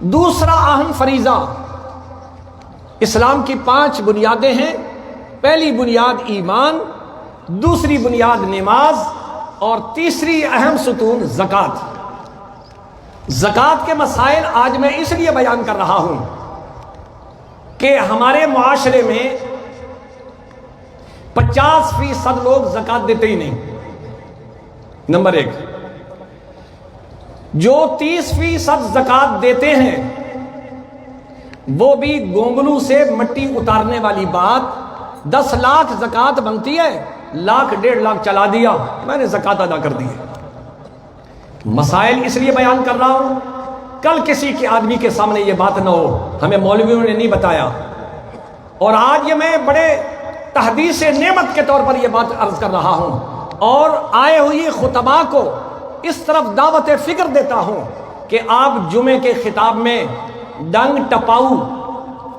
دوسرا اہم فریضہ، اسلام کی 5 بنیادیں ہیں۔ پہلی بنیاد ایمان، دوسری بنیاد نماز، اور تیسری اہم ستون زکوٰۃ۔ زکوٰۃ کے مسائل آج میں اس لیے بیان کر رہا ہوں کہ ہمارے معاشرے میں 50% لوگ زکوٰۃ دیتے ہی نہیں، نمبر 1۔ جو 30% زکوٰۃ دیتے ہیں وہ بھی گونگلوں سے مٹی اتارنے والی بات۔ 10 لاکھ زکوٰۃ بنتی ہے، 1.5 لاکھ چلا دیا، میں نے زکوٰۃ ادا کر دی ہے۔ مسائل اس لیے بیان کر رہا ہوں کل کسی کے آدمی کے سامنے یہ بات نہ ہو ہمیں مولویوں نے نہیں بتایا، اور آج یہ میں بڑے تحدیث نعمت کے طور پر یہ بات عرض کر رہا ہوں، اور آئے ہوئی خطباء کو اس طرف دعوت فکر دیتا ہوں کہ آپ جمعے کے خطاب میں ڈنگ ٹپاؤ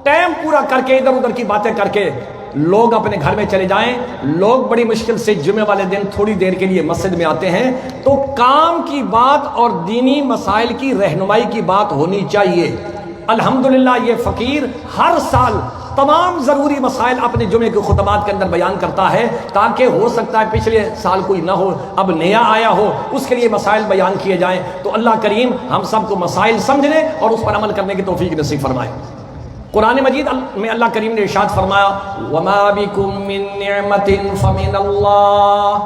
ٹائم پورا کر کے ادھر ادھر کی باتیں کر کے لوگ اپنے گھر میں چلے جائیں۔ لوگ بڑی مشکل سے جمعے والے دن تھوڑی دیر کے لیے مسجد میں آتے ہیں، تو کام کی بات اور دینی مسائل کی رہنمائی کی بات ہونی چاہیے۔ الحمدللہ یہ فقیر ہر سال تمام ضروری مسائل اپنے جمعے کے خطبات کے اندر بیان کرتا ہے، تاکہ ہو سکتا ہے پچھلے سال کوئی نہ ہو، اب نیا آیا ہو، اس کے لیے مسائل بیان کیے جائیں۔ تو اللہ کریم ہم سب کو مسائل سمجھنے اور اس پر عمل کرنے کی توفیق نصیب فرمائے۔ قرآن مجید میں اللہ کریم نے ارشاد فرمایا وَمَا بِكُم مِّن نِّعْمَةٍ فَمِنَ اللَّهِ۔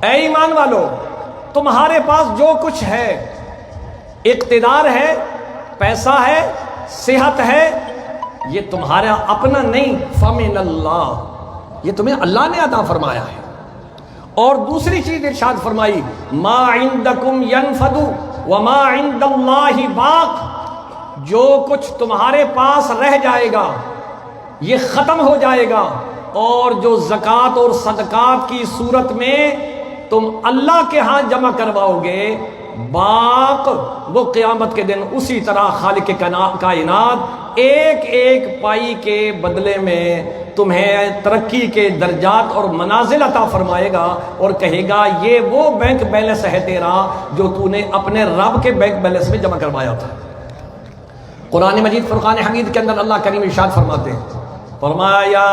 اے ایمان والو، تمہارے پاس جو کچھ ہے، اقتدار ہے، پیسہ ہے، صحت ہے، یہ تمہارا اپنا نہیں، فَمِنَ اللَّهِ، یہ تمہیں اللہ نے عطا فرمایا ہے۔ اور دوسری چیز ارشاد فرمائی مَا عِندَكُمْ يَنْفَدُ وَمَا عِندَ اللَّهِ بَاقٍ، جو کچھ تمہارے پاس رہ جائے گا یہ ختم ہو جائے گا، اور جو زکوٰۃ اور صدقات کی صورت میں تم اللہ کے ہاں جمع کرواؤ گے، باق وہ قیامت کے دن اسی طرح خالق کائنات ایک ایک پائی کے بدلے میں تمہیں ترقی کے درجات اور منازل عطا فرمائے گا، اور کہے گا یہ وہ بینک بیلنس ہے تیرا جو تو نے اپنے رب کے بینک بیلنس میں جمع کروایا تھا۔ قرآن مجید فرقان حمید کے اندر اللہ کریم ارشاد فرماتے ہیں، فرمایا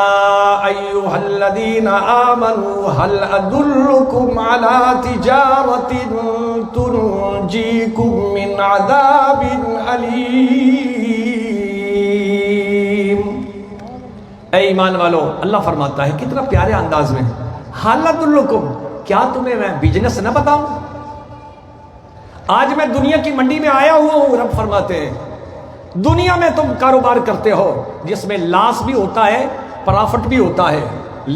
ایھا الذین آمنوا هل ادلکم علی تجارۃ تنجیکم من عذاب علیم۔ اے ایمان والو، اللہ فرماتا ہے کتنا پیارے انداز میں، هل ادلکم، کیا تمہیں میں بزنس نہ بتاؤں؟ آج میں دنیا کی منڈی میں آیا ہوا ہوں، رب فرماتے ہیں دنیا میں تم کاروبار کرتے ہو جس میں لاس بھی ہوتا ہے، پرافٹ بھی ہوتا ہے،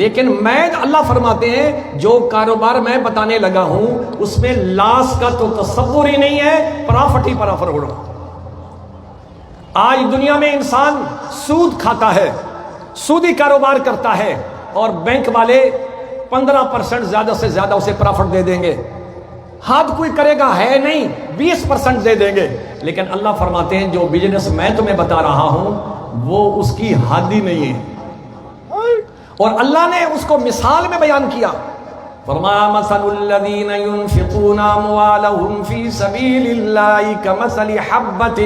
لیکن میں اللہ فرماتے ہیں جو کاروبار میں بتانے لگا ہوں اس میں لاس کا تو تصور ہی نہیں ہے، پرافٹ ہی پرافٹ ہو رہا۔ آج دنیا میں انسان سود کھاتا ہے، سودی کاروبار کرتا ہے، اور بینک والے 15% زیادہ سے زیادہ اسے پرافٹ دے دیں گے، حد کوئی کرے گا ہے نہیں، 20% دے دیں گے، لیکن اللہ فرماتے ہیں جو بزنس میں تمہیں بتا رہا ہوں وہ اس کی حد ہی نہیں ہے۔ اور اللہ نے اس کو مثال میں بیان کیا، فرمایا مثل الذین ينفقون اموالهم في سبيل الله كمثل حبة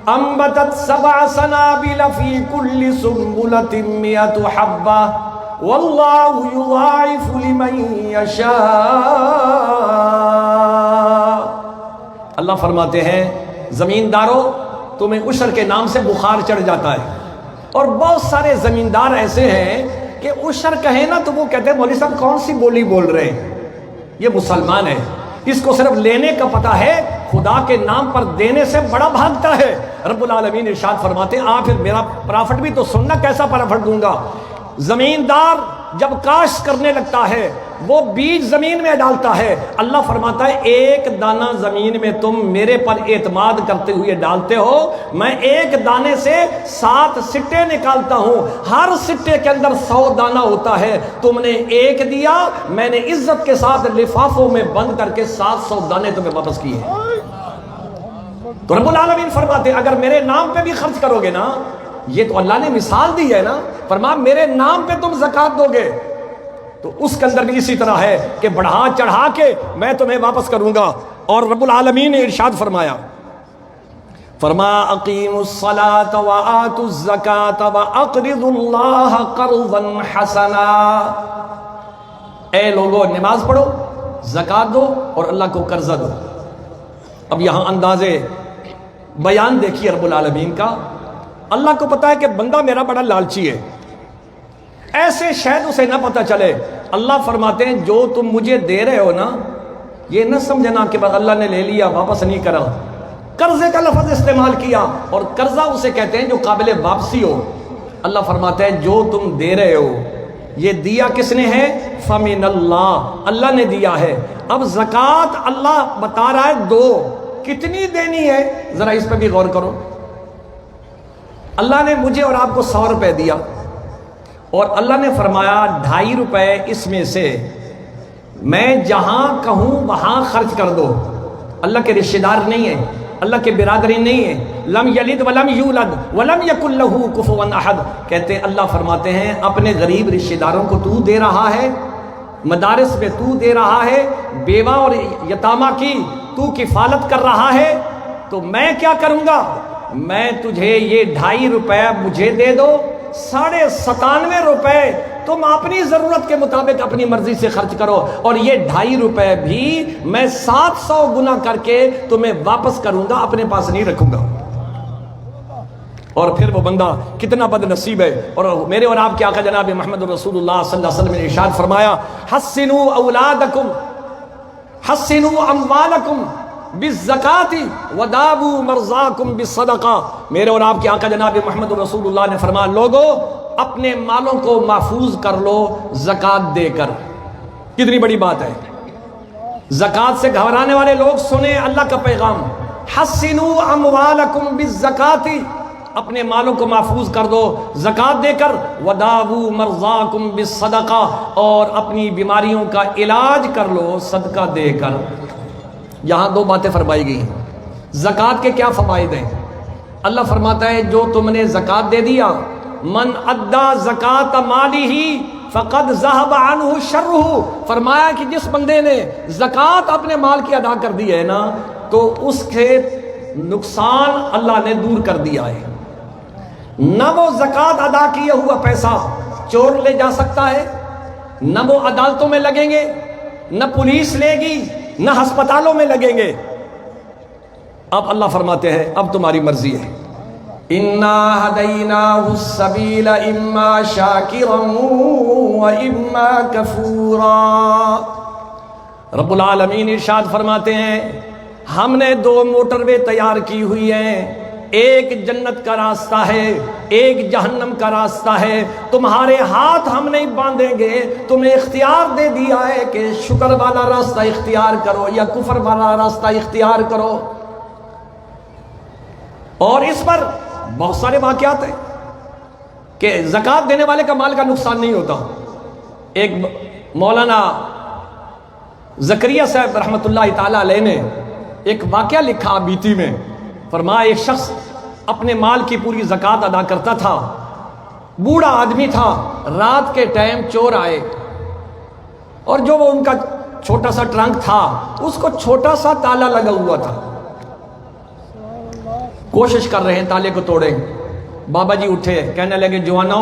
انبتت 7 سنابل في كل سنبلة 100 حبة واللہ یضاعف لمن یشاء۔ اللہ فرماتے ہیں زمینداروں تمہیں عشر کے نام سے بخار چڑھ جاتا ہے، اور بہت سارے زمیندار ایسے ہیں کہ عشر کہیں نا تو وہ کہتے ہیں مولوی صاحب کون سی بولی بول رہے ہیں، یہ مسلمان ہے، اس کو صرف لینے کا پتہ ہے، خدا کے نام پر دینے سے بڑا بھاگتا ہے۔ رب العالمین ارشاد فرماتے ہیں پھر میرا پرافٹ بھی تو سننا، کیسا پرافٹ دوں گا؟ زمیندار جب کاشت کرنے لگتا ہے وہ بیج زمین میں ڈالتا ہے، اللہ فرماتا ہے ایک دانہ زمین میں تم میرے پر اعتماد کرتے ہوئے ڈالتے ہو، میں ایک دانے سے 7 سٹے نکالتا ہوں، ہر سٹے کے اندر 100 دانہ ہوتا ہے، تم نے ایک دیا، میں نے عزت کے ساتھ لفافوں میں بند کر کے 700 دانے تمہیں واپس کیے ہیں۔ تو رب العالمین فرماتے ہیں اگر میرے نام پہ بھی خرچ کرو گے نا، یہ تو اللہ نے مثال دی ہے نا، فرمایا میرے نام پہ تم زکوٰۃ دو گے تو اس کے اندر بھی اسی طرح ہے کہ بڑھا چڑھا کے میں تمہیں واپس کروں گا۔ اور رب العالمین نے ارشاد فرمایا فرمایا اقیموا الصلاۃ وآتوا الزکاۃ واقرضوا اللہ قرضا حسنا، اے لوگو نماز پڑھو، زکات دو اور اللہ کو قرضہ دو۔ اب یہاں انداز بیان دیکھیے رب العالمین کا۔ اللہ کو پتا ہے کہ بندہ میرا بڑا لالچی ہے، ایسے شاید اسے نہ پتہ چلے۔ اللہ فرماتے ہیں جو تم مجھے دے رہے ہو نا، یہ نہ سمجھنا کہ بس اللہ نے لے لیا واپس نہیں کرا۔ قرضے کا لفظ استعمال کیا، اور قرضہ اسے کہتے ہیں جو قابل واپسی ہو۔ اللہ فرماتا ہے جو تم دے رہے ہو یہ دیا کس نے ہے؟ فمن اللہ، اللہ نے دیا ہے۔ اب زکوٰۃ اللہ بتا رہا ہے دو، کتنی دینی ہے ذرا اس پہ بھی غور کرو۔ اللہ نے مجھے اور آپ کو 100 روپے دیا، اور اللہ نے فرمایا 2.5 روپے اس میں سے میں جہاں کہوں وہاں خرچ کر دو۔ اللہ کے رشتہ دار نہیں ہے، اللہ کے برادری نہیں ہے، لم یلد ولم یولد ولم یکن لہ کفوا احد۔ کہتے اللہ فرماتے ہیں اپنے غریب رشتہ داروں کو تو دے رہا ہے، مدارس میں تو دے رہا ہے، بیوہ اور یتامہ کی تو کفالت کر رہا ہے، تو میں کیا کروں گا؟ میں تجھے یہ 2.5 روپے مجھے دے دو، 97.5 روپے تم اپنی ضرورت کے مطابق اپنی مرضی سے خرچ کرو، اور یہ 2.5 روپے بھی میں 700 گنا کر کے تمہیں واپس کروں گا، اپنے پاس نہیں رکھوں گا۔ اور پھر وہ بندہ کتنا بد نصیب ہے۔ اور میرے اور آپ کے آقا جناب محمد رسول اللہ صلی اللہ علیہ وسلم نے ارشاد فرمایا حسنوا اولادکم حسنوا اموالکم بالزکاۃ وداووا مرضاکم بالصدقہ۔ میرے اور آپ کے آقا جناب محمد رسول اللہ نے فرمایا لوگو اپنے مالوں کو محفوظ کر لو زکوٰۃ دے کر۔ کتنی بڑی بات ہے۔ زکوٰۃ سے گھبرانے والے لوگ سنیں اللہ کا پیغام، حسنوا اموالکم بالزکاۃ، اپنے مالوں کو محفوظ کر دو زکوٰۃ دے کر، وداووا مرضاکم بالصدقہ، اور اپنی بیماریوں کا علاج کر لو صدقہ دے کر۔ یہاں 2 باتیں فرمائی گئی ہیں۔ زکوٰۃ کے کیا فوائد ہیں؟ اللہ فرماتا ہے جو تم نے زکوٰۃ دے دیا، من ادا زکوٰۃ مالہ فقد ذہب عنہ شرہ، فرمایا کہ جس بندے نے زکوٰۃ اپنے مال کی ادا کر دی ہے نا، تو اس کے نقصان اللہ نے دور کر دیا ہے۔ نہ وہ زکوٰۃ ادا کیا ہوا پیسہ چور لے جا سکتا ہے، نہ وہ عدالتوں میں لگیں گے، نہ پولیس لے گی، نہ ہسپتالوں میں لگیں گے۔ اب اللہ فرماتے ہیں اب تمہاری مرضی ہے، اِنَّا هَدَيْنَاهُ السَّبِيلَ إِمَّا شَاكِرًا وَإِمَّا كَفُورًا۔ رب العالمین ارشاد فرماتے ہیں ہم نے 2 موٹر وے تیار کی ہوئی ہیں، ایک جنت کا راستہ ہے، ایک جہنم کا راستہ ہے۔ تمہارے ہاتھ ہم نہیں باندھیں گے، تمہیں اختیار دے دیا ہے کہ شکر والا راستہ اختیار کرو یا کفر والا راستہ اختیار کرو۔ اور اس پر بہت سارے واقعات ہیں کہ زکوٰۃ دینے والے کا مال کا نقصان نہیں ہوتا۔ ایک مولانا زکریا صاحب رحمۃ اللہ تعالی علیہ نے ایک واقعہ لکھا بیتی میں، فرمایا ایک شخص اپنے مال کی پوری زکوٰۃ ادا کرتا تھا، بوڑھا آدمی تھا، رات کے ٹائم چور آئے، اور جو وہ ان کا چھوٹا سا ٹرنک تھا اس کو چھوٹا سا تالا لگا ہوا تھا، کوشش کر رہے ہیں تالے کو توڑیں۔ بابا جی اٹھے، کہنے لگے جوانو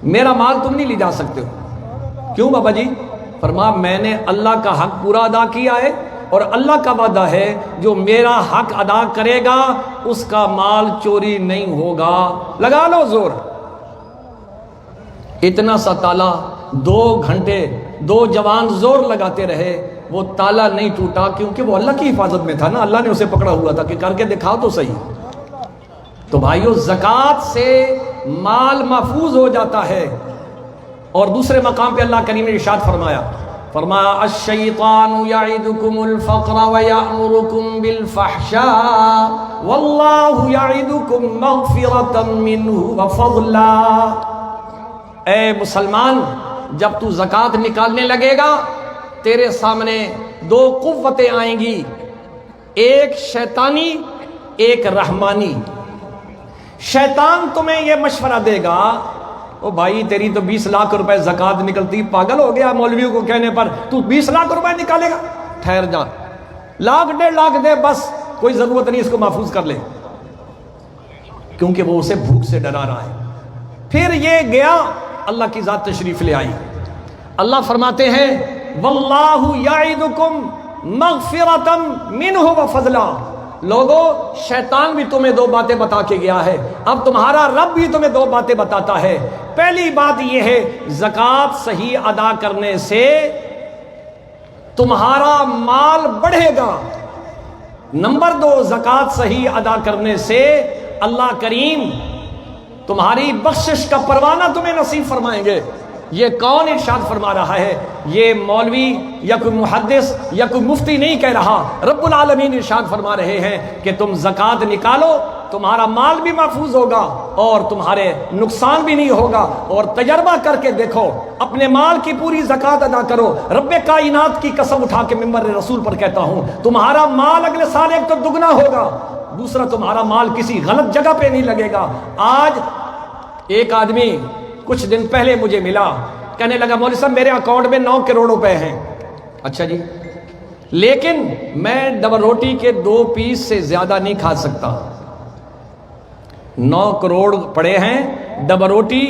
میرا مال تم نہیں لے جا سکتے ہو۔ کیوں بابا جی؟ فرمایا میں نے اللہ کا حق پورا ادا کیا ہے، اور اللہ کا وعدہ ہے جو میرا حق ادا کرے گا اس کا مال چوری نہیں ہوگا، لگا لو زور۔ اتنا سا تالا 2 گھنٹے 2 جوان زور لگاتے رہے، وہ تالا نہیں ٹوٹا، کیونکہ وہ اللہ کی حفاظت میں تھا نا، اللہ نے اسے پکڑا ہوا تھا کہ کر کے دکھاؤ تو صحیح۔ تو بھائیو زکوٰۃ سے مال محفوظ ہو جاتا ہے۔ اور دوسرے مقام پہ اللہ کریم نے ارشاد فرمایا الشیطان یعدکم الفقر ویأمرکم بالفحشاء واللہ یعدکم مغفرۃ منہ وفضلا۔ اے مسلمان جب تو زکوٰۃ نکالنے لگے گا تیرے سامنے 2 قوتیں آئیں گی، ایک شیطانی ایک رحمانی۔ شیطان تمہیں یہ مشورہ دے گا او بھائی تیری تو 20 لاکھ روپے زکوٰۃ نکلتی، پاگل ہو گیا مولویوں کو کہنے پر، تو 20 لاکھ روپے نکالے گا؟ ٹھہر جا، 1.5 لاکھ دے بس، کوئی ضرورت نہیں اس کو محفوظ کر لے، کیونکہ وہ اسے بھوک سے ڈرا رہا ہے۔ پھر یہ گیا، اللہ کی ذات تشریف لے آئی۔ اللہ فرماتے ہیں واللہ یعدکم مغفرۃ منہ وفضلا، لوگو شیطان بھی تمہیں دو باتیں بتا کے گیا ہے، اب تمہارا رب بھی تمہیں دو باتیں بتاتا ہے۔ پہلی بات یہ ہے زکوٰۃ صحیح ادا کرنے سے تمہارا مال بڑھے گا۔ نمبر دو، زکوٰۃ صحیح ادا کرنے سے اللہ کریم تمہاری بخشش کا پروانہ تمہیں نصیب فرمائیں گے۔ یہ کون ارشاد فرما رہا ہے؟ یہ مولوی یا کوئی محدث یا کوئی مفتی نہیں کہہ رہا، رب العالمین ارشاد فرما رہے ہیں کہ تم زکوٰۃ نکالو، تمہارا مال بھی محفوظ ہوگا اور تمہارے نقصان بھی نہیں ہوگا۔ اور تجربہ کر کے دیکھو، اپنے مال کی پوری زکوٰۃ ادا کرو۔ رب کائنات کی قسم اٹھا کے ممبر رسول پر کہتا ہوں، تمہارا مال اگلے سال ایک تو دگنا ہوگا، دوسرا تمہارا مال کسی غلط جگہ پہ نہیں لگے گا۔ آج ایک آدمی کچھ دن پہلے مجھے ملا، کہنے لگا مولوی صاحب میرے اکاؤنٹ میں 9 کروڑ روپے ہیں۔ اچھا جی، لیکن میں ڈبل روٹی کے 2 پیس سے زیادہ نہیں کھا سکتا۔ 9 کروڑ پڑے ہیں، ڈبل روٹی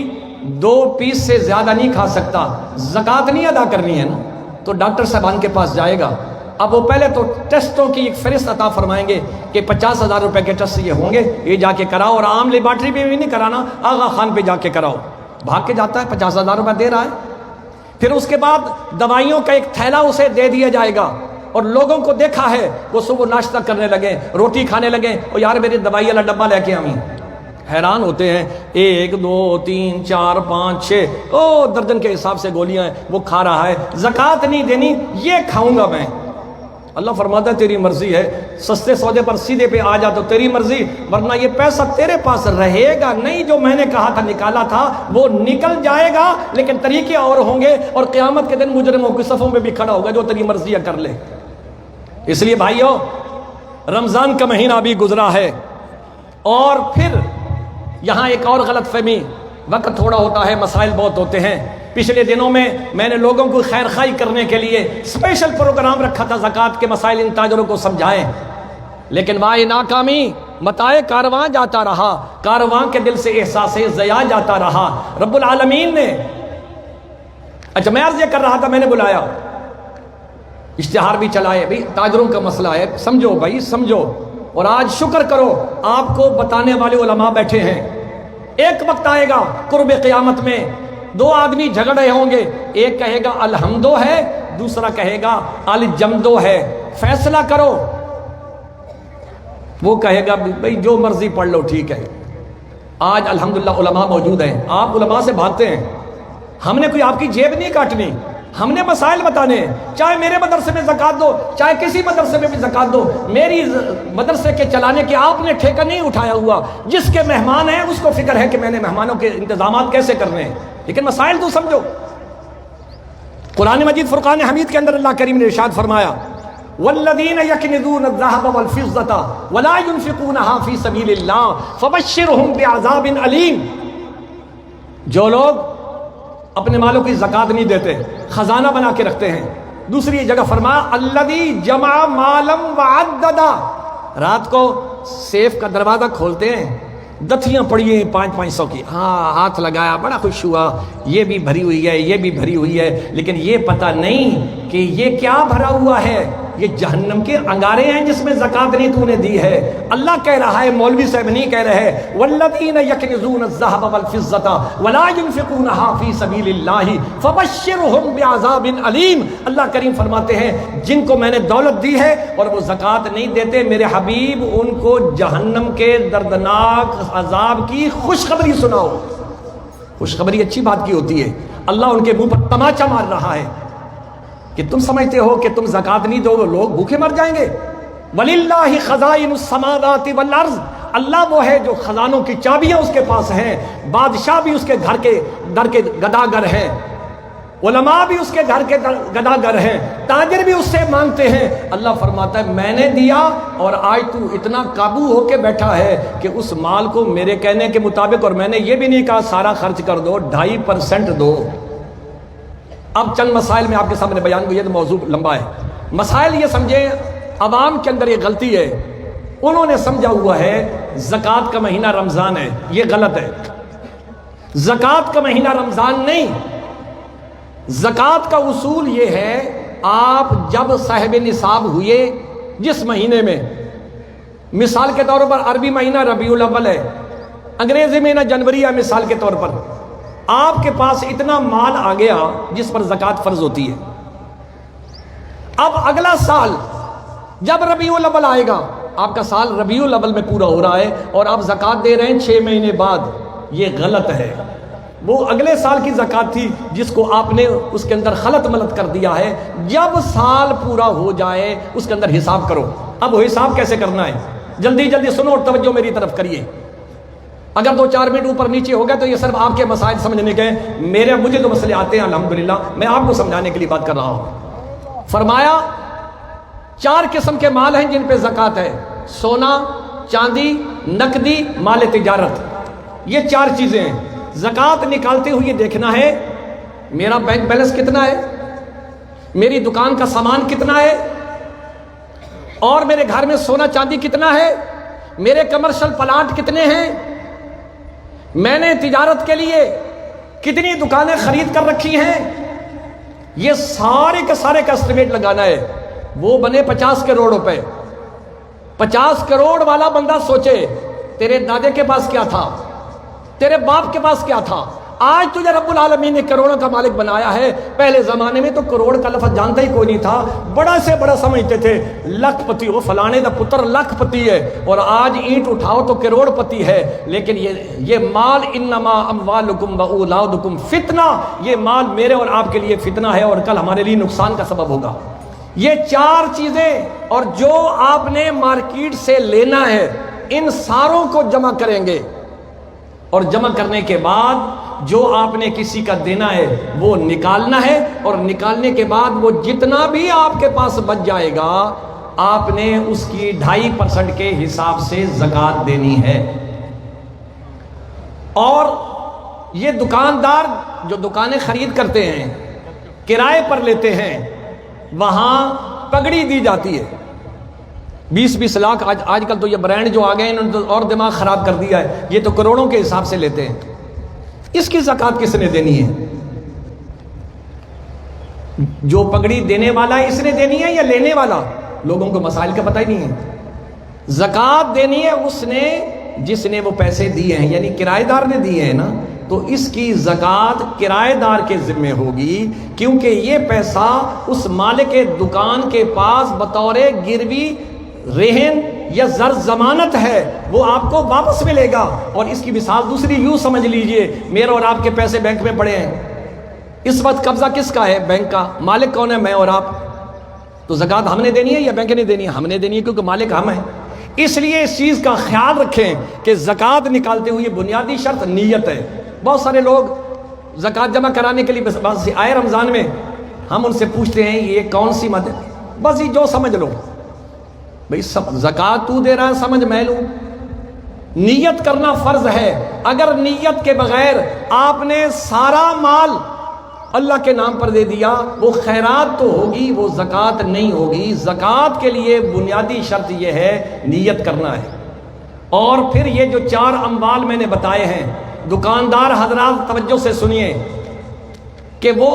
2 پیس سے زیادہ نہیں کھا سکتا، زکوٰۃ نہیں ادا کرنی ہے نا۔ تو ڈاکٹر صاحبان کے پاس جائے گا، اب وہ پہلے تو ٹیسٹوں کی ایک فہرست عطا فرمائیں گے کہ 50,000 روپے کے ٹیسٹ یہ ہوں گے، یہ جا کے کراؤ، اور عام لیبارٹری پہ بھی نہیں کرانا، آغا خان پہ جا کے کراؤ۔ بھاگ کے جاتا ہے، 50,000 روپے دے رہا ہے۔ پھر اس کے بعد دوائیوں کا ایک تھیلا اسے دے دیا جائے گا، اور لوگوں کو دیکھا ہے وہ صبح ناشتہ کرنے لگے، روٹی کھانے لگے، اور یار میری دوائی والا ڈبہ لے کے آئیں۔ حیران ہوتے ہیں، 1 2 3 4 5 6 درجن کے حساب سے گولیاں ہیں وہ کھا رہا ہے، زکوٰۃ نہیں دینی، یہ کھاؤں گا میں۔ اللہ فرماتا ہے تیری مرضی ہے، سستے سودے پر سیدھے پہ آ جا تو تیری مرضی، ورنہ یہ پیسہ تیرے پاس رہے گا نہیں، جو میں نے کہا تھا نکالا تھا وہ نکل جائے گا، لیکن طریقے اور ہوں گے، اور قیامت کے دن مجرموں کی صفوں میں بھی کھڑا ہوگا جو تیری مرضی کر لے۔ اس لیے بھائیو، رمضان کا مہینہ بھی گزرا ہے، اور پھر یہاں ایک اور غلط فہمی، وقت تھوڑا ہوتا ہے، مسائل بہت ہوتے ہیں۔ پچھلے دنوں میں نے لوگوں کو خیر خواہی کرنے کے لیے اسپیشل پروگرام رکھا تھا، زکوٰۃ کے مسائل ان تاجروں کو سمجھائیں، لیکن وائے ناکامی، متائے کارواں جاتا رہا، کارواں کے دل سے احساس ضیاع جاتا رہا۔ رب العالمین نے، اچھا میں عرض یہ کر رہا تھا، میں نے بلایا، اشتہار بھی چلائے، بھئی تاجروں کا مسئلہ ہے، سمجھو بھائی سمجھو، اور آج شکر کرو آپ کو بتانے والے علماء بیٹھے ہیں۔ ایک وقت آئے گا قرب قیامت میں 2 آدمی جھگڑ رہے ہوں گے، ایک کہے گا الحمدو ہے، دوسرا کہے گا الجمدو ہے، فیصلہ کرو۔ وہ کہے گا بھئی جو مرضی پڑھ لو ٹھیک ہے۔ آج الحمدللہ علماء موجود ہیں، آپ علماء سے بھاگتے ہیں، ہم نے کوئی آپ کی جیب نہیں کاٹنی، ہم نے مسائل بتانے ہیں، چاہے میرے مدرسے میں زکوٰۃ دو، چاہے کسی مدرسے میں بھی زکوٰۃ دو، میری مدرسے کے چلانے کے آپ نے ٹھیکہ نہیں اٹھایا ہوا، جس کے مہمان ہیں اس کو فکر ہے کہ میں نے مہمانوں کے انتظامات کیسے کرنے ہیں، لیکن مسائل تو سمجھو۔ قرآن مجید فرقان حمید کے اندر اللہ کریم نے ارشاد فرمایا والذین یکنزون الذهب والفضة ولا ينفقونها فی سبیل اللہ فبشرهم بعذاب علیم۔ جو لوگ اپنے مالوں کی زکوٰۃ نہیں دیتے، خزانہ بنا کے رکھتے ہیں، دوسری جگہ فرمایا الذی جمع مالا وعددا، رات کو سیف کا دروازہ کھولتے ہیں، دتھیاں پڑی ہیں 500 کی، ہاں ہاتھ لگایا بڑا خوش ہوا، یہ بھی بھری ہوئی ہے یہ بھی بھری ہوئی ہے، لیکن یہ پتہ نہیں کہ یہ کیا بھرا ہوا ہے، یہ جہنم کے انگارے ہیں جس میں زکوٰۃ نہیں تو نے دی ہے۔ اللہ کہہ رہا ہے، مولوی صاحب نہیں کہہ رہے، والذین یکنزون الذهب والفضة ولا ينفقونها فی سبیل اللہ فبشرهم بعذاب علیم۔ اللہ کریم فرماتے ہیں جن کو میں نے دولت دی ہے اور وہ زکوٰۃ نہیں دیتے، میرے حبیب ان کو جہنم کے دردناک عذاب کی خوشخبری سناؤ۔ خوشخبری اچھی بات کی ہوتی ہے، اللہ ان کے منہ پر تماچا مار رہا ہے کہ تم سمجھتے ہو کہ تم زکوٰۃ نہیں دو لوگ بھوکے مر جائیں گے۔ وَلِلَّهِ خَزَائِنُ السَّمَاوَاتِ وَالْأَرْضِ، اللہ وہ ہے جو خزانوں کی چابیاں اس کے پاس ہیں، بادشاہ بھی اس کے گھر کے در کے گداگر ہیں، علماء بھی اس کے گھر کے گداگر ہیں، تاجر بھی اس سے مانگتے ہیں۔ اللہ فرماتا ہے میں نے دیا اور آج تو اتنا قابو ہو کے بیٹھا ہے کہ اس مال کو میرے کہنے کے مطابق، اور میں نے یہ بھی نہیں کہا سارا خرچ کر دو، 2.5% دو۔ اب چند مسائل میں آپ کے سامنے بیان کو، یہ تو موضوع لمبا ہے، مسائل یہ سمجھیں عوام کے اندر یہ غلطی ہے انہوں نے سمجھا ہوا ہے زکوٰۃ کا مہینہ رمضان ہے. یہ غلط ہے. زکوٰۃ کا مہینہ رمضان نہیں. زکوٰۃ کا اصول یہ ہے، آپ جب صاحب نصاب ہوئے جس مہینے میں، مثال کے طور پر عربی مہینہ ربیع الاول ہے، انگریزی مہینہ جنوری ہے، مثال کے طور پر آپ کے پاس اتنا مال آ گیا جس پر زکوٰۃ فرض ہوتی ہے. اب اگلا سال جب ربیع الاول آئے گا، آپ کا سال ربیع الاول میں پورا ہو رہا ہے اور آپ زکوٰۃ دے رہے ہیں 6 مہینے بعد، یہ غلط ہے. وہ اگلے سال کی زکوٰۃ تھی جس کو آپ نے اس کے اندر خلط ملط کر دیا ہے. جب سال پورا ہو جائے اس کے اندر حساب کرو. اب وہ حساب کیسے کرنا ہے؟ جلدی جلدی سنو اور توجہ میری طرف کریے. اگر 2-4 منٹ اوپر نیچے ہو گئے تو یہ صرف آپ کے مسائل سمجھنے کے، مجھے تو مسئلے آتے ہیں الحمدللہ، میں آپ کو سمجھانے کے لیے بات کر رہا ہوں. فرمایا 4 قسم کے مال ہیں جن پہ زکوٰۃ ہے: سونا، چاندی، نقدی، مال تجارت. یہ 4 چیزیں ہیں. زکوٰۃ نکالتے ہوئے دیکھنا ہے میرا بینک بیلنس کتنا ہے، میری دکان کا سامان کتنا ہے، اور میرے گھر میں سونا چاندی کتنا ہے، میرے کمرشل پلاٹ کتنے ہیں، میں نے تجارت کے لیے کتنی دکانیں خرید کر رکھی ہیں. یہ سارے کا سارے کا اسٹیمیٹ لگانا ہے. وہ بنے 50 کروڑ روپے. 50 کروڑ والا بندہ سوچے تیرے دادے کے پاس کیا تھا، تیرے باپ کے پاس کیا تھا. آج تجھے رب العالمین نے کروڑوں کا مالک بنایا ہے. پہلے زمانے میں تو کروڑ کا لفظ جانتا ہی کوئی نہیں تھا. بڑا سے بڑا سمجھتے تھے لکھ پتی، وہ فلانے دا پتر لکھ پتی ہے، اور آج اینٹ اٹھاؤ تو کروڑ پتی ہے. لیکن یہ مال انما اموالکم واولادکم فتنہ، یہ مال میرے اور آپ کے لیے فتنہ ہے اور کل ہمارے لیے نقصان کا سبب ہوگا. یہ 4 چیزیں، اور جو آپ نے مارکیٹ سے لینا ہے ان ساروں کو جمع کریں گے، اور جمع کرنے کے بعد جو آپ نے کسی کا دینا ہے وہ نکالنا ہے، اور نکالنے کے بعد وہ جتنا بھی آپ کے پاس بچ جائے گا آپ نے اس کی 2.5% کے حساب سے زکوٰۃ دینی ہے. اور یہ دکاندار جو دکانیں خرید کرتے ہیں، کرائے پر لیتے ہیں، وہاں پگڑی دی جاتی ہے 20-20 لاکھ. آج کل تو یہ برانڈ جو آ گئے انہوں نے تو اور دماغ خراب کر دیا ہے. یہ تو کروڑوں کے حساب سے لیتے ہیں. اس کی زکوٰۃ کس نے دینی ہے؟ جو پگڑی دینے والا ہے اس نے دینی ہے یا لینے والا؟ لوگوں کو مسائل کا پتہ ہی نہیں ہے. زکوٰۃ دینی ہے اس نے جس نے وہ پیسے دیے ہیں، یعنی کرایہ دار نے دیے ہیں نا، تو اس کی زکوٰۃ کرایہ دار کے ذمہ ہوگی، کیونکہ یہ پیسہ اس مالک دکان کے پاس بطور گروی، رہن یا زر ضمانت ہے، وہ آپ کو واپس ملے گا. اور اس کی مثال دوسری یوں سمجھ لیجئے، میرے اور آپ کے پیسے بینک میں پڑے ہیں، اس وقت قبضہ کس کا ہے؟ بینک کا. مالک کون ہے؟ میں اور آپ. تو زکوٰۃ ہم نے دینی ہے یا بینک نے دینی ہے؟ ہم نے دینی ہے، کیونکہ مالک ہم ہیں. اس لیے اس چیز کا خیال رکھیں کہ زکوٰۃ نکالتے ہوئے بنیادی شرط نیت ہے. بہت سارے لوگ زکوٰۃ جمع کرانے کے لیے بس آئے رمضان میں، ہم ان سے پوچھتے ہیں یہ کون سی مت ہے، بس یہ جو سمجھ لو بھئی، سب زکوٰۃ تو دے رہا ہے سمجھ میں لوں. نیت کرنا فرض ہے. اگر نیت کے بغیر آپ نے سارا مال اللہ کے نام پر دے دیا، وہ خیرات تو ہوگی، وہ زکوٰۃ نہیں ہوگی. زکوٰۃ کے لیے بنیادی شرط یہ ہے نیت کرنا ہے. اور پھر یہ جو 4 اموال میں نے بتائے ہیں، دکاندار حضرات توجہ سے سنیے کہ وہ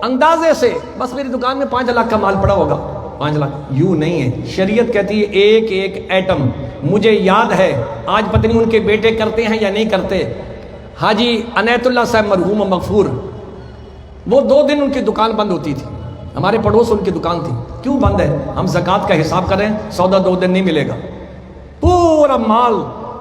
اندازے سے بس میری دکان میں 5 لاکھ کا مال پڑا ہوگا، 5 لاکھ یوں نہیں ہے. شریعت کہتی ہے ایک ایک ایٹم. مجھے یاد ہے، آج پتہ نہیں ان کے بیٹے کرتے ہیں یا نہیں کرتے، حاجی عنایت اللہ صاحب مرحوم و مغفور، وہ 2 دن ان کی دکان بند ہوتی تھی. ہمارے پڑوس ان کی دکان تھی. کیوں بند ہے؟ ہم زکوٰۃ کا حساب کریں، سودا 2 دن نہیں ملے گا. پورا مال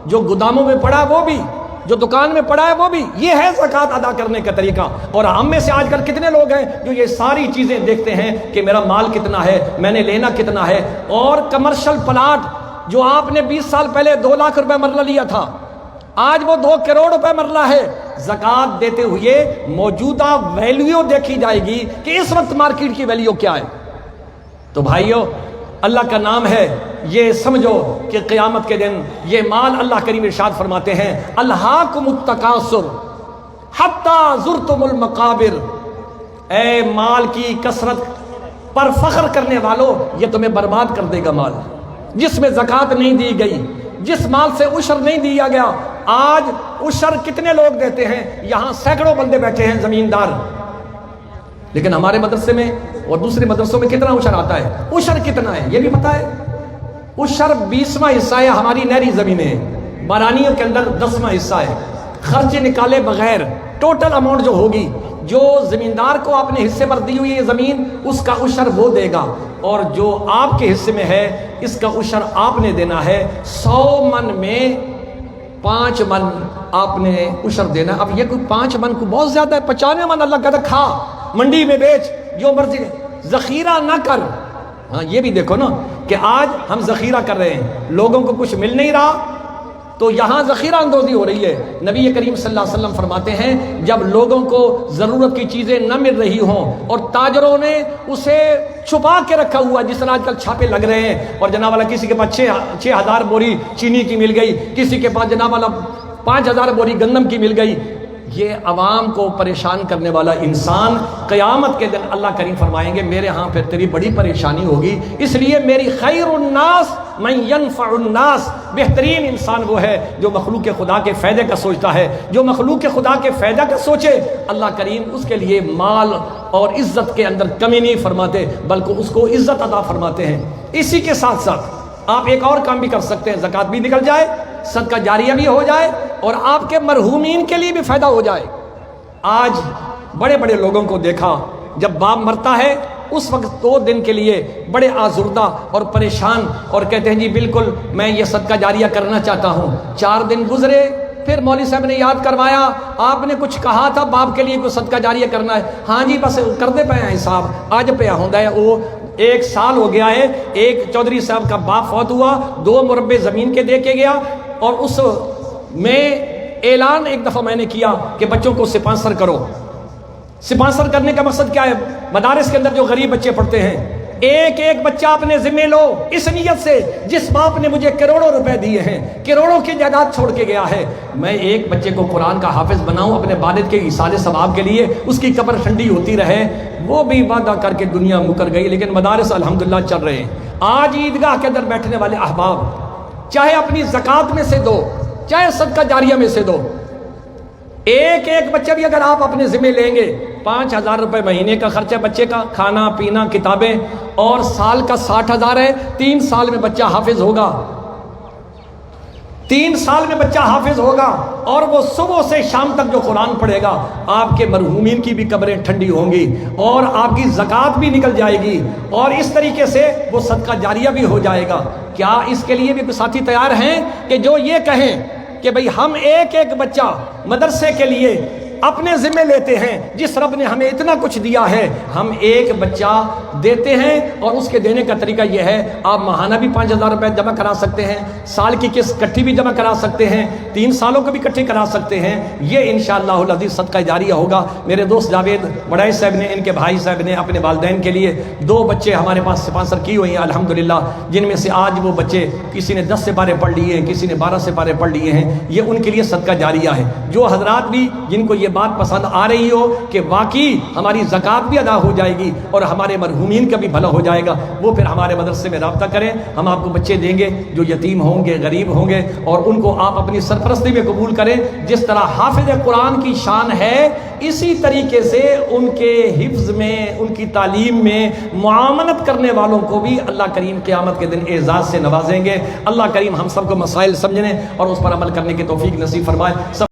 جو گوداموں میں پڑا ہے وہ بھی، جو دکان میں پڑا ہے وہ بھی. یہ ہے زکوٰۃ ادا کرنے کا طریقہ. اور ہم میں سے آج کل کتنے لوگ ہیں جو یہ ساری چیزیں دیکھتے ہیں کہ میرا مال کتنا ہے، میں نے لینا کتنا ہے. اور کمرشل پلاٹ جو آپ نے 20 سال پہلے 2 لاکھ روپے مرلہ لیا تھا، آج وہ 2 کروڑ روپے مرلہ ہے. زکوٰۃ دیتے ہوئے موجودہ ویلیو دیکھی جائے گی کہ اس وقت مارکیٹ کی ویلیو کیا ہے. تو بھائیو، اللہ کا نام ہے، یہ سمجھو کہ قیامت کے دن یہ مال اللہ کریم ارشاد فرماتے ہیں الہاکم التکاثر حتی زرتم المقابر. اے مال کی کثرت پر فخر کرنے والو، یہ تمہیں برباد کر دے گا مال. جس میں زکوٰۃ نہیں دی گئی، جس مال سے عشر نہیں دیا گیا، آج عشر کتنے لوگ دیتے ہیں؟ یہاں سینکڑوں بندے بیٹھے ہیں زمیندار، لیکن ہمارے مدرسے میں اور دوسرے مدرسوں میں کتنا عشر آتا ہے؟ عشر کتنا ہے یہ بھی پتا ہے؟ عشر 20واں حصہ ہے ہماری نہری زمینیں، بارانیوں کے اندر 10واں حصہ ہے۔ خرچے نکالے بغیر ٹوٹل اماؤنٹ جو ہوگی، جو زمیندار کو آپ نے حصے پر دی ہوئی یہ زمین، اس کا عشر وہ دے گا، اور جو آپ کے حصے میں ہے اس کا عشر آپ نے دینا ہے۔ 100 من میں 5 من آپ نے عشر دینا۔ اب یہ کوئی 5 من کو بہت زیادہ ہے، 95 من اللہ کہتا کھا، منڈی میں بیچ، جو مرضی، ذخیرہ نہ کر۔ ہاں یہ بھی دیکھو نا کہ آج ہم ذخیرہ کر رہے ہیں، لوگوں کو کچھ مل نہیں رہا تو یہاں ذخیرہ اندوزی ہو رہی ہے۔ نبی کریم صلی اللہ علیہ وسلم فرماتے ہیں جب لوگوں کو ضرورت کی چیزیں نہ مل رہی ہوں اور تاجروں نے اسے چھپا کے رکھا ہوا، جس طرح آج کل چھاپے لگ رہے ہیں، اور جناب والا کسی کے پاس 6,000 بوری چینی کی مل گئی، کسی کے پاس جناب والا 5,000 بوری گندم کی مل گئی، یہ عوام کو پریشان کرنے والا انسان قیامت کے دن اللہ کریم فرمائیں گے میرے ہاں پھر تیری بڑی پریشانی ہوگی۔ اس لیے میری خیر الناس من ينفع الناس، بہترین انسان وہ ہے جو مخلوق خدا کے فائدے کا سوچتا ہے۔ جو مخلوق خدا کے فائدہ کا سوچے، اللہ کریم اس کے لیے مال اور عزت کے اندر کمی نہیں فرماتے، بلکہ اس کو عزت عطا فرماتے ہیں۔ اسی کے ساتھ ساتھ آپ ایک اور کام بھی کر سکتے ہیں، زکوٰۃ بھی نکل جائے، صدقہ جاریہ بھی ہو جائے، اور آپ کے مرحومین کے لیے بھی فائدہ ہو جائے۔ آج بڑے بڑے لوگوں کو دیکھا، جب باپ مرتا ہے اس وقت 2 دن کے لیے بڑے آزردہ اور پریشان، اور کہتے ہیں جی بالکل میں یہ صدقہ جاریہ کرنا چاہتا ہوں۔ 4 دن گزرے، پھر مولوی صاحب نے یاد کروایا آپ نے کچھ کہا تھا باپ کے لیے کوئی صدقہ جاریہ کرنا ہے، ہاں جی بس کردے پے ہیں صاحب، آج پہ ہوندا ہے۔ وہ 1 سال ہو گیا ہے، ایک چودھری صاحب کا باپ فوت ہوا، 2 مربع زمین کے دے کے گیا، اور اس میں اعلان ایک دفعہ میں نے کیا کہ بچوں کو سپانسر کرو۔ سپانسر کرنے کا مقصد کیا ہے؟ مدارس کے اندر جو غریب بچے پڑھتے ہیں، ایک ایک بچہ اپنے ذمہ لو، اس نیت سے جس باپ نے مجھے کروڑوں روپے دیے ہیں، کروڑوں کی جائیداد چھوڑ کے گیا ہے، میں ایک بچے کو قرآن کا حافظ بناؤں اپنے والد کے ایصال ثواب کے لیے، اس کی قبر ٹھنڈی ہوتی رہے۔ وہ بھی وعدہ کر کے دنیا مکر گئی، لیکن مدارس الحمدللہ چل رہے ہیں۔ آج عیدگاہ کے اندر بیٹھنے والے احباب، چاہے اپنی زکوٰۃ میں سے دو، چاہے صدقہ جاریہ میں سے دو، ایک ایک بچہ بھی اگر آپ اپنے ذمہ لیں گے، 5,000 روپے مہینے کا خرچہ بچے کا، کھانا پینا کتابیں، اور سال کا 60,000 ہے، 3 سال میں بچہ حافظ ہوگا، 3 سال میں بچہ حافظ ہوگا، اور وہ صبح سے شام تک جو قرآن پڑھے گا، آپ کے مرحومین کی بھی قبریں ٹھنڈی ہوں گی، اور آپ کی زکوٰۃ بھی نکل جائے گی، اور اس طریقے سے وہ صدقہ جاریہ بھی ہو جائے گا۔ کیا اس کے لیے بھی ساتھی تیار ہیں کہ جو یہ کہیں کہ بھئی ہم ایک ایک بچہ مدرسے کے لیے اپنے ذمہ لیتے ہیں، جس رب نے ہمیں اتنا کچھ دیا ہے، ہم ایک بچہ دیتے ہیں، اور اس کے دینے کا طریقہ یہ ہے آپ ماہانہ بھی 5,000 روپے جمع کرا سکتے ہیں، سال کی قسط کٹھی بھی جمع کرا سکتے ہیں، 3 سالوں کو بھی کٹھی کرا سکتے ہیں۔ یہ انشاءاللہ العزیز صدقہ جاریہ ہوگا۔ میرے دوست جاوید وڈائی صاحب نے، ان کے بھائی صاحب نے اپنے والدین کے لیے 2 بچے ہمارے پاس سپانسر کی ہوئی ہیں الحمدللہ، جن میں سے آج وہ بچے کسی نے 10 سپارے پڑھ لیے ہیں، کسی نے 12 سپارے پڑھ لیے ہیں۔ یہ ان کے لیے صدقہ جاریہ ہے۔ جو حضرات بھی جن کو یہ بات پسند آ رہی ہو کہ واقعی ہماری زکوٰۃ بھی ادا ہو جائے گی اور ہمارے مرحومین کا بھی بھلا ہو جائے گا، وہ پھر ہمارے مدرسے میں رابطہ کریں، ہم آپ کو بچے دیں گے جو یتیم ہوں گے، غریب ہوں گے، اور ان کو آپ اپنی سرپرستی میں قبول کریں۔ جس طرح حافظ قرآن کی شان ہے، اسی طریقے سے ان کے حفظ میں، ان کی تعلیم میں معاونت کرنے والوں کو بھی اللہ کریم قیامت کے دن اعزاز سے نوازیں گے۔ اللہ کریم ہم سب کو مسائل سمجھنے اور اس پر عمل کرنے کی توفیق نصیب فرمائے۔